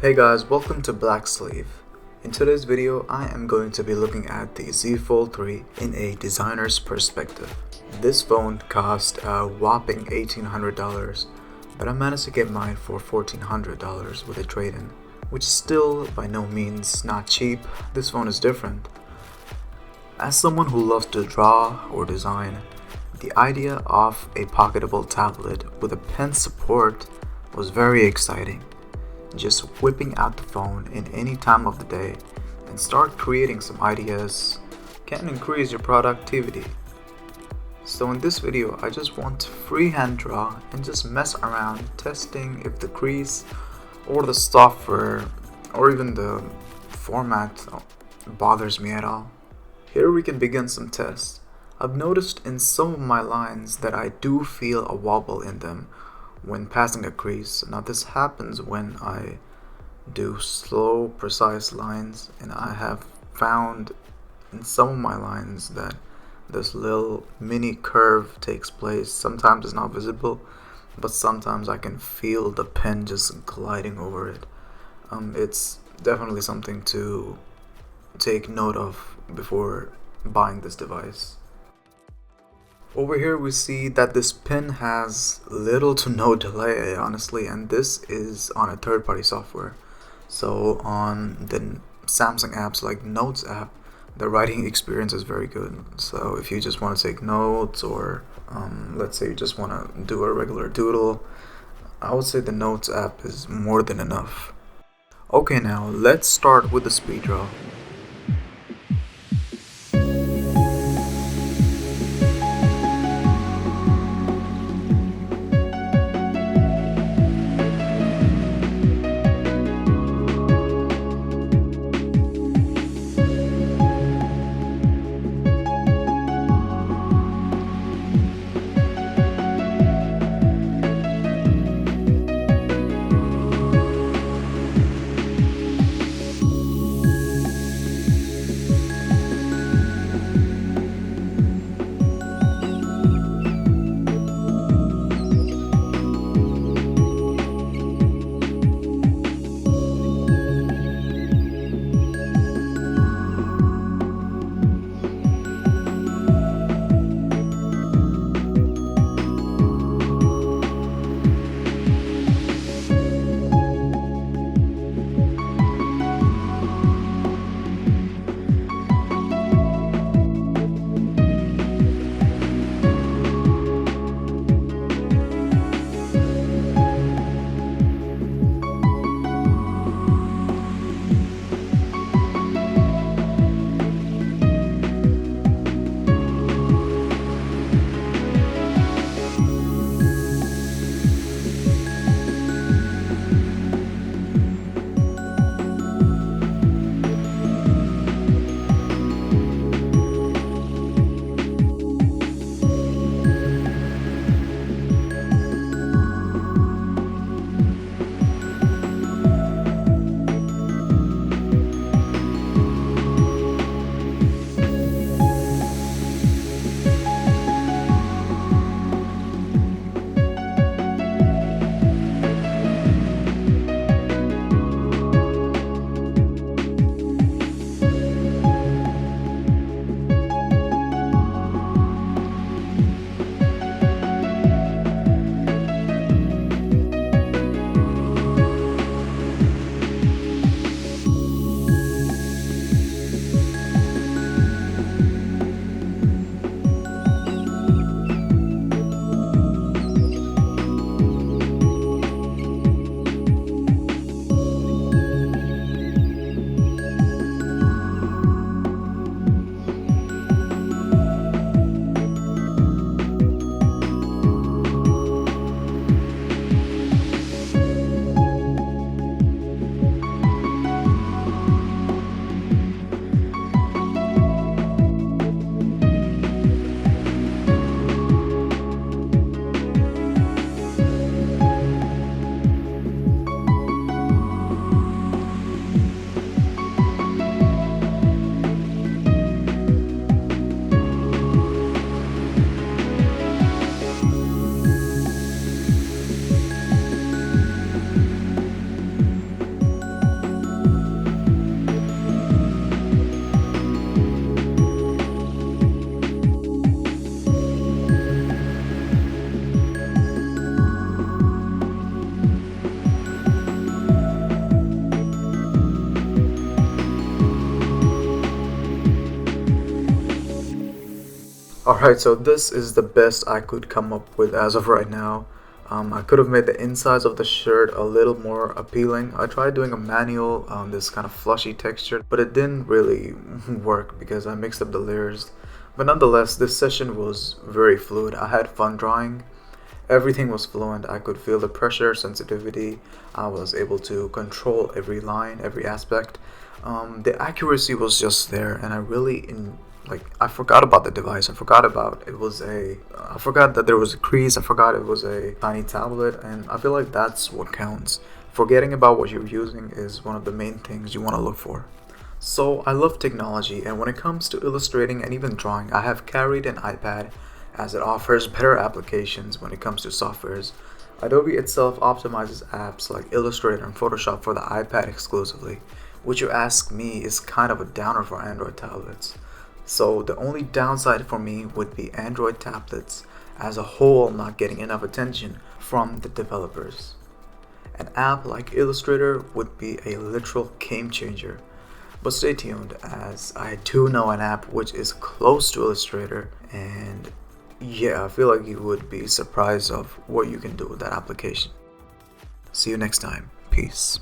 Hey guys, welcome to Black Sleeve. In today's video, I am going to be looking at the Z Fold 3 in a designer's perspective. This phone cost a whopping $1,800, but I managed to get mine for $1,400 with a trade-in, which is still by no means not cheap. This phone is different. As someone who loves to draw or design, the idea of a pocketable tablet with a pen support was very exciting. Just whipping out the phone in any time of the day and start creating some ideas can increase your productivity. So in this video, I just want to freehand draw and just mess around testing if the crease or the software or even the format bothers me at all. Here we can begin some tests. I've noticed in some of my lines that I do feel a wobble in them when passing a crease. Now this happens when I do slow, precise lines, and I have found in some of my lines that this little mini curve takes place. Sometimes it's not visible, but sometimes I can feel the pen just gliding over it. It's definitely something to take note of before buying this device. Over here we see that this pen has little to no delay, honestly, and this is on a third-party software. So on the Samsung apps like Notes app, the writing experience is very good. So if you just want to take notes, or let's say you just want to do a regular doodle, I would say the Notes app is more than enough. Okay, now let's start with the speed draw. Alright, so this is the best I could come up with as of right now. I could have made the insides of the shirt a little more appealing. I tried doing a manual, this kind of flushy texture, but it didn't really work because I mixed up the layers. But nonetheless, this session was very fluid. I had fun drawing. Everything was fluent. I could feel the pressure, sensitivity. I was able to control every line, every aspect. The accuracy was just there, and I really I forgot about the device. I forgot that there was a crease. I forgot it was a tiny tablet, and I feel like that's what counts. Forgetting about what you're using is one of the main things you want to look for. So I love technology, and when it comes to illustrating and even drawing, I have carried an iPad as it offers better applications when it comes to softwares. Adobe itself optimizes apps like Illustrator and Photoshop for the iPad exclusively, which you ask me is kind of a downer for Android tablets. So the only downside for me would be Android tablets as a whole not getting enough attention from the developers. An app like Illustrator would be a literal game changer. But stay tuned, as I do know an app which is close to Illustrator, and yeah, I feel like you would be surprised of what you can do with that application. See you next time. Peace.